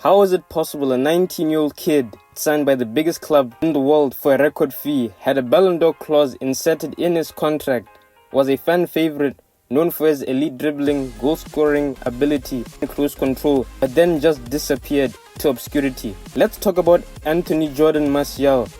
How is it possible a 19-year-old kid signed by the biggest club in the world for a record fee, had a Ballon d'Or clause inserted in his contract, was a fan favorite, known for his elite dribbling, goal-scoring ability and close control, but then just disappeared to obscurity? Let's talk about Anthony Jordan Martial.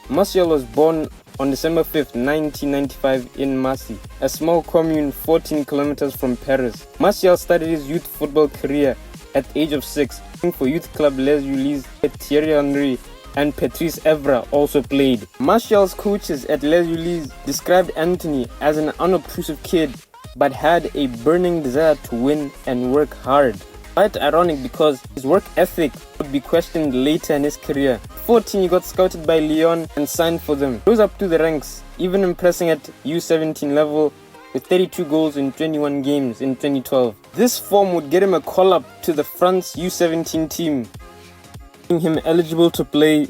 Martial was born on December 5th, 1995 in Marseille, a small commune 14 kilometers from Paris. Martial started his youth football career at the age of 6, for youth club Les Ulis, Thierry Henry and Patrice Evra also played. Martial's coaches at Les Ulis described Anthony as an unobtrusive kid, but had a burning desire to win and work hard. Quite ironic because his work ethic would be questioned later in his career. 14, he got scouted by Lyon and signed for them. Rose up to the ranks, even impressing at U17 level with 32 goals in 21 games in 2012. This form would get him a call-up to the France U17 team, making him eligible to play.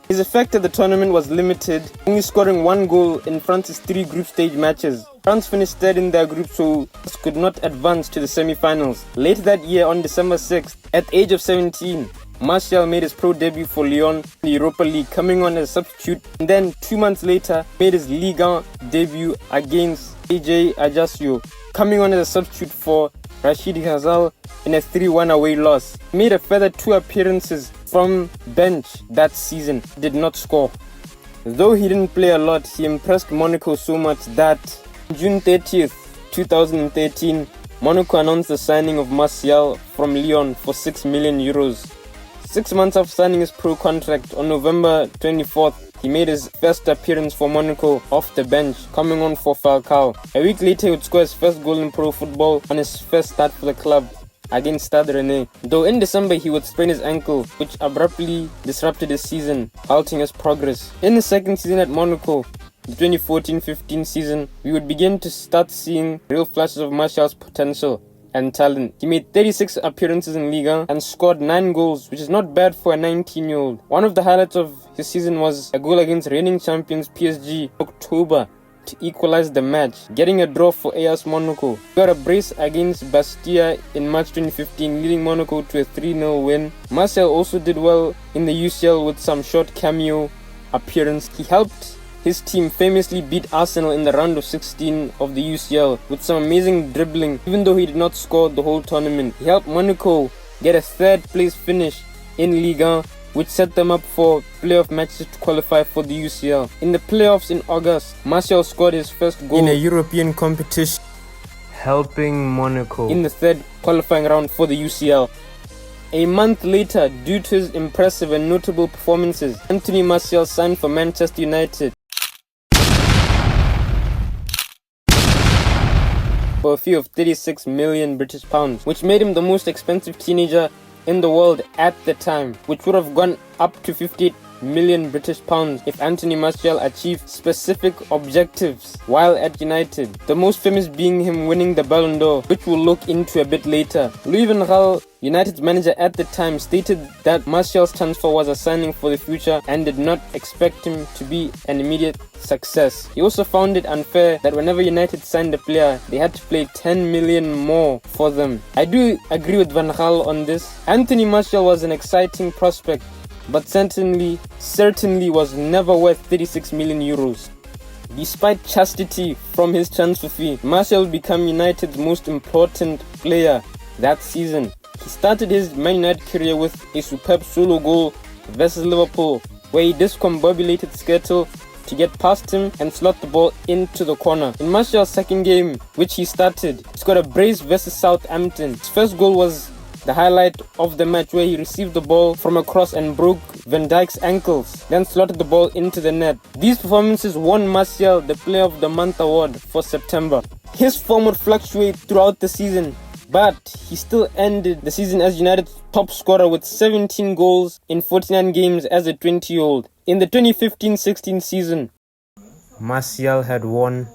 His effect at the tournament was limited, only scoring 1 goal in France's 3 group stage matches. France finished third in their group, so could not advance to the semi-finals. Later that year, on December 6th, at the age of 17, Martial made his pro debut for Lyon in the Europa League, coming on as a substitute, and then 2 months later made his Ligue 1 debut against AJ Ajaccio, coming on as a substitute for Rachid Ghazal in a 3-1 away loss. He made a further 2 appearances from bench that season, did not score. Though he didn't play a lot, he impressed Monaco so much that on June 30th, 2013, Monaco announced the signing of Martial from Lyon for €6 million. 6 months after signing his pro contract, on November 24th, he made his first appearance for Monaco off the bench, coming on for Falcao. A week later, he would score his first goal in pro football on his first start for the club against Stade Rennais. Though in December, he would sprain his ankle, which abruptly disrupted his season, halting his progress. In his second season at Monaco, the 2014-15 season, we would begin to start seeing real flashes of Martial's potential and talent. He made 36 appearances in Liga and scored 9 goals, which is not bad for a 19-year-old. One of the highlights of his season was a goal against reigning champions PSG in October to equalize the match, getting a draw for AS Monaco. He got a brace against Bastia in March 2015, leading Monaco to a 3-0 win. Martial also did well in the UCL with some short cameo appearance. He helped his team famously beat Arsenal in the round of 16 of the UCL with some amazing dribbling, even though he did not score the whole tournament. He helped Monaco get a 3rd place finish in Ligue 1, which set them up for playoff matches to qualify for the UCL. In the playoffs in August, Martial scored his first goal in a European competition, helping Monaco in the 3rd qualifying round for the UCL. A month later, due to his impressive and notable performances, Anthony Martial signed for Manchester United for a fee of 36 million British pounds, which made him the most expensive teenager in the world at the time, which would have gone up to 58 million British pounds if Anthony Martial achieved specific objectives while at United, the most famous being him winning the Ballon d'Or, which we'll look into a bit later. Louis van Gaal, United's manager at the time, stated that Martial's transfer was a signing for the future and did not expect him to be an immediate success. He also found it unfair that whenever United signed a player, they had to pay 10 million more for them. I do agree with Van Gaal on this. Anthony Martial was an exciting prospect, but certainly was never worth 36 million euros. Despite chastity from his transfer fee, Martial would become United's most important player that season. He started his Man United career with a superb solo goal versus Liverpool, where he discombobulated Skrtel to get past him and slot the ball into the corner. In Martial's second game, which he started, he scored a brace versus Southampton. His first goal was the highlight of the match, where he received the ball from a cross and broke Van Dijk's ankles, then slotted the ball into the net. These performances won Martial the Player of the Month award for September. His form would fluctuate throughout the season, but he still ended the season as United's top scorer with 17 goals in 49 games as a 20-year-old. In the 2015-16 season, Martial had won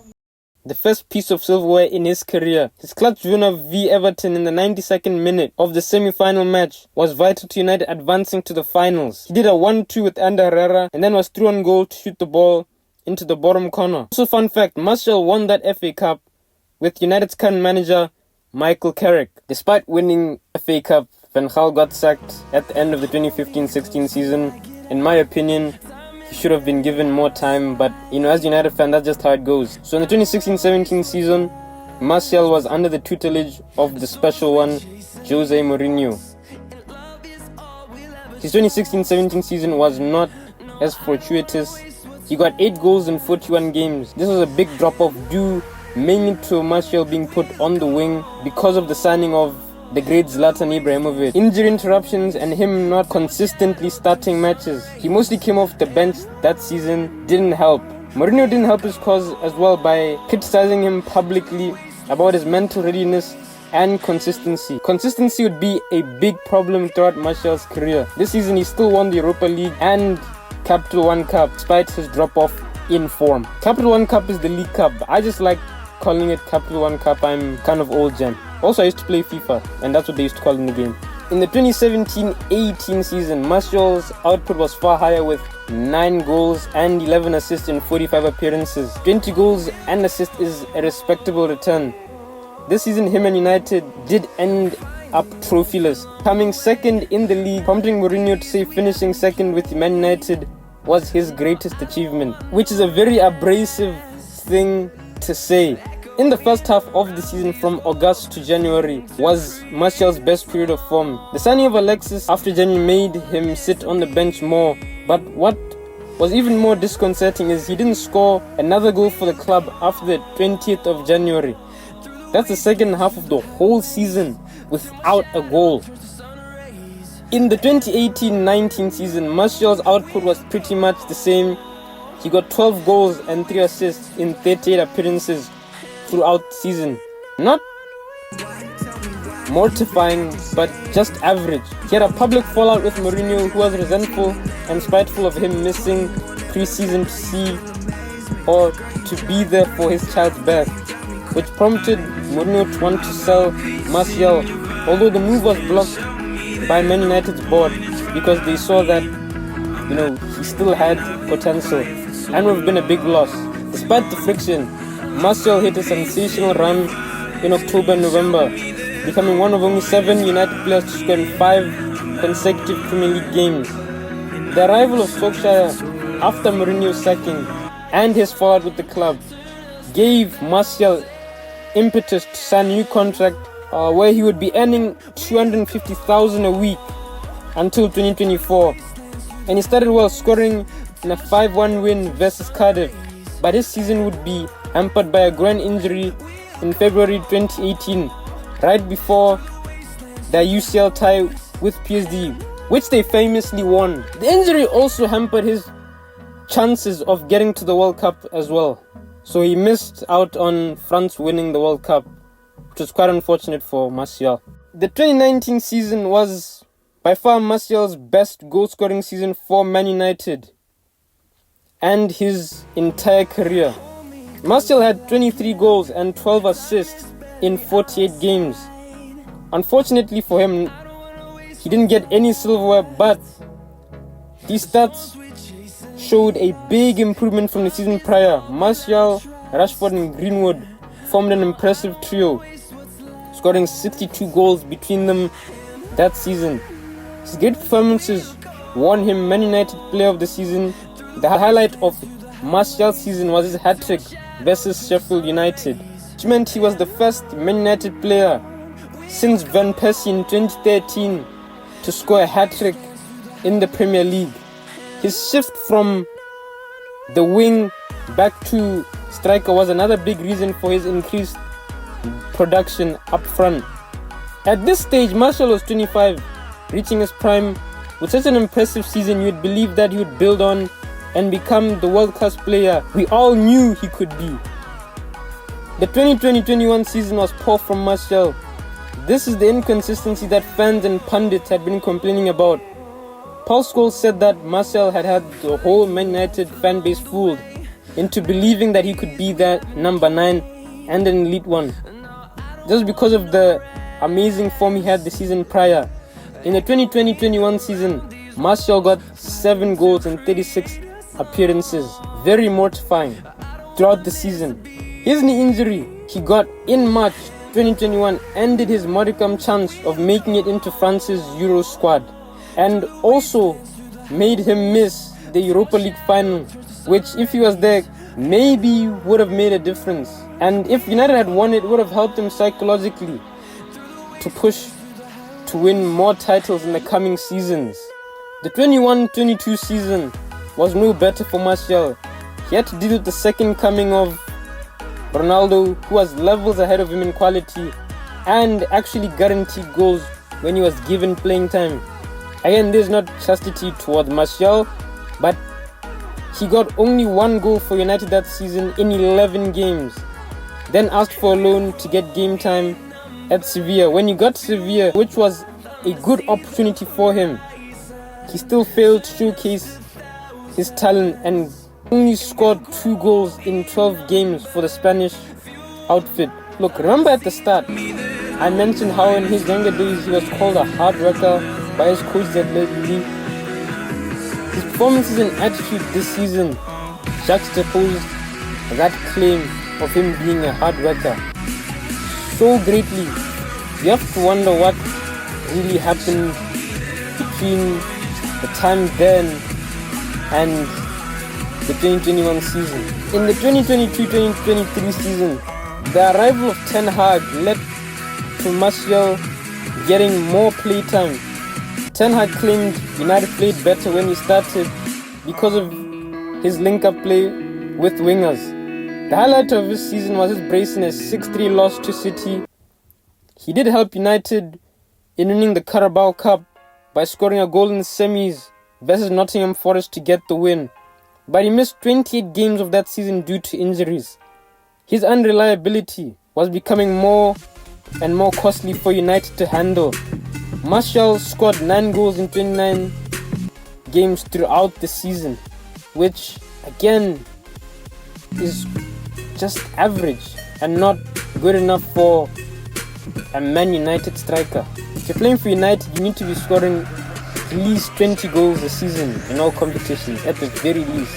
the first piece of silverware in his career. His clutch winner v Everton in the 92nd minute of the semi-final match was vital to United advancing to the finals. He did a 1-2 with Ander Herrera and then was through on goal to shoot the ball into the bottom corner. Also, fun fact, Martial won that FA Cup with United's current manager Michael Carrick. Despite winning FA Cup Van Gaal got sacked at the end of the 2015-16 season. In my opinion, he should have been given more time, but as a United fan, that's just how it goes. So in the 2016-17 season, Martial was under the tutelage of the special one, Jose Mourinho. His 2016-17 season was not as fortuitous. He got 8 goals in 41 games. This was a big drop-off due mainly to Martial being put on the wing because of the signing of the great Zlatan Ibrahimovic. Injury interruptions and him not consistently starting matches. He mostly came off the bench that season, didn't help. Mourinho didn't help his cause as well by criticizing him publicly about his mental readiness and consistency. Consistency would be a big problem throughout Martial's career. This season he still won the Europa League and Capital One Cup despite his drop-off in form. Capital One Cup is the League Cup. I just like calling it Capital One Cup. I'm kind of old gen. Also, I used to play FIFA, and that's what they used to call in the game. In the 2017-18 season, Martial's output was far higher with 9 goals and 11 assists in 45 appearances. 20 goals and assists is a respectable return. This season, him and United did end up trophyless, coming second in the league, prompting Mourinho to say finishing second with Man United was his greatest achievement, which is a very abrasive thing to say. In the first half of the season from August to January was Martial's best period of form. The signing of Alexis after January made him sit on the bench more, but what was even more disconcerting is he didn't score another goal for the club after the 20th of January. That's the second half of the whole season without a goal. In the 2018-19 season, Martial's output was pretty much the same. He got 12 goals and 3 assists in 38 appearances throughout the season. Not mortifying, but just average. He had a public fallout with Mourinho, who was resentful and spiteful of him missing pre-season to see or to be there for his child's birth, which prompted Mourinho to want to sell Martial, although the move was blocked by Man United's board because they saw that he still had potential and would have been a big loss. Despite the friction, Martial hit a sensational run in October and November, becoming one of only 7 United players to score in 5 consecutive Premier League games. The arrival of Solskjaer after Mourinho's sacking and his fallout with the club gave Martial impetus to sign a new contract where he would be earning $250,000 a week until 2024. And he started well, scoring in a 5-1 win versus Cardiff, but his season would be hampered by a groin injury in February 2018, right before their UCL tie with PSG, which they famously won. The injury also hampered his chances of getting to the World Cup as well, so he missed out on France winning the World Cup, which was quite unfortunate for Martial. The 2019 season was by far Martial's best goal-scoring season for Man United and his entire career. Martial had 23 goals and 12 assists in 48 games. Unfortunately for him, he didn't get any silverware, but these stats showed a big improvement from the season prior. Martial, Rashford and Greenwood formed an impressive trio, scoring 62 goals between them that season. His great performances won him Man United Player of the Season. The highlight of Martial's season was his hat-trick versus Sheffield United, which meant he was the first Man United player since Van Persie in 2013 to score a hat-trick in the Premier League. His shift from the wing back to striker was another big reason for his increased production up front. At this stage, Martial was 25, reaching his prime. With such an impressive season, you'd believe that he would build on and become the world-class player we all knew he could be. The 2020-21 season was poor from Martial. This is the inconsistency that fans and pundits had been complaining about. Paul Scholes said that Martial had the whole Man United fan base fooled into believing that he could be that number 9 and an elite one, just because of the amazing form he had the season prior. In the 2020-21 season, Martial got 7 goals in 36 appearances, very mortifying throughout the season. His knee injury he got in March 2021 ended his modicum chance of making it into France's Euro squad, and also made him miss the Europa League final, which if he was there maybe would have made a difference. And if United had won it, would have helped him psychologically to push to win more titles in the coming seasons. The 21-22 season was no better for Martial. He had to deal with the second coming of Ronaldo, who was levels ahead of him in quality and actually guaranteed goals when he was given playing time. Again, there's not chastity towards Martial, but he got only one goal for United that season in 11 games. Then asked for a loan to get game time at Sevilla. When he got to Sevilla, which was a good opportunity for him, he still failed to showcase his talent and only scored 2 goals in 12 games for the Spanish outfit. Look, remember at the start, I mentioned how in his younger days he was called a hard worker by his coach at Leeds. His performances and attitude this season juxtaposed that claim of him being a hard worker so greatly. You have to wonder what really happened between the time then and the 2021 season. In the 2022-2023 season, the arrival of Ten Hag led to Martial getting more playtime. Ten Hag claimed United played better when he started because of his link-up play with wingers. The highlight of his season was his brace in a 6-3 loss to City. He did help United in winning the Carabao Cup by scoring a goal in the semis versus Nottingham Forest to get the win. But he missed 28 games of that season due to injuries. His unreliability was becoming more and more costly for United to handle. Martial scored 9 goals in 29 games throughout the season, which again is just average and not good enough for a Man United striker. If you're playing for United, you need to be scoring at least 20 goals a season in all competitions, at the very least.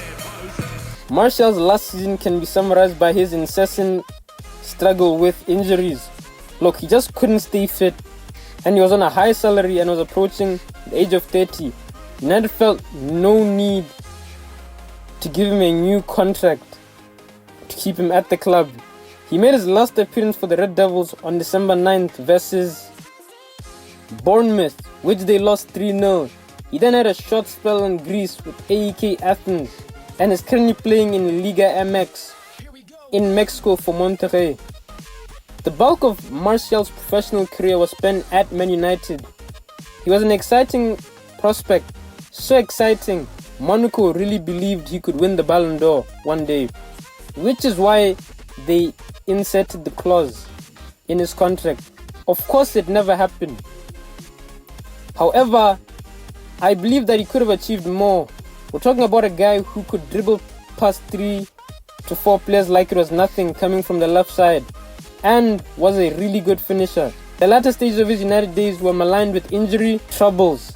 Martial's last season can be summarized by his incessant struggle with injuries. Look, he just couldn't stay fit, and he was on a high salary and was approaching the age of 30. United felt no need to give him a new contract to keep him at the club. He made his last appearance for the Red Devils on December 9th versus Bournemouth, which they lost 3-0. He then had a short spell in Greece with AEK Athens and is currently playing in Liga MX in Mexico for Monterrey. The bulk of Martial's professional career was spent at Man United. He was an exciting prospect, so exciting, Monaco really believed he could win the Ballon d'Or one day, which is why they inserted the clause in his contract. Of course, it never happened. However, I believe that he could have achieved more. We're talking about a guy who could dribble past 3 to 4 players like it was nothing coming from the left side, and was a really good finisher. The latter stages of his United days were maligned with injury troubles.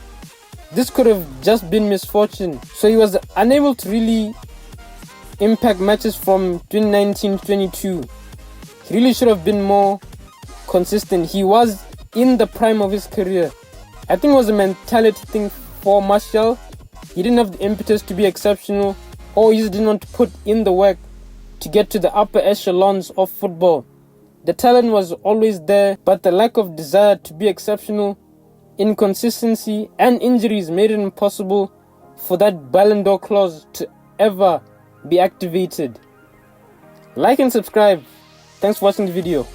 This could have just been misfortune, so he was unable to really impact matches from 2019-22. He really should have been more consistent. He was in the prime of his career. I think it was a mentality thing for Martial. He didn't have the impetus to be exceptional, or he just didn't want to put in the work to get to the upper echelons of football. The talent was always there, but the lack of desire to be exceptional, inconsistency, and injuries made it impossible for that Ballon d'Or clause to ever be activated. Like and subscribe. Thanks for watching the video.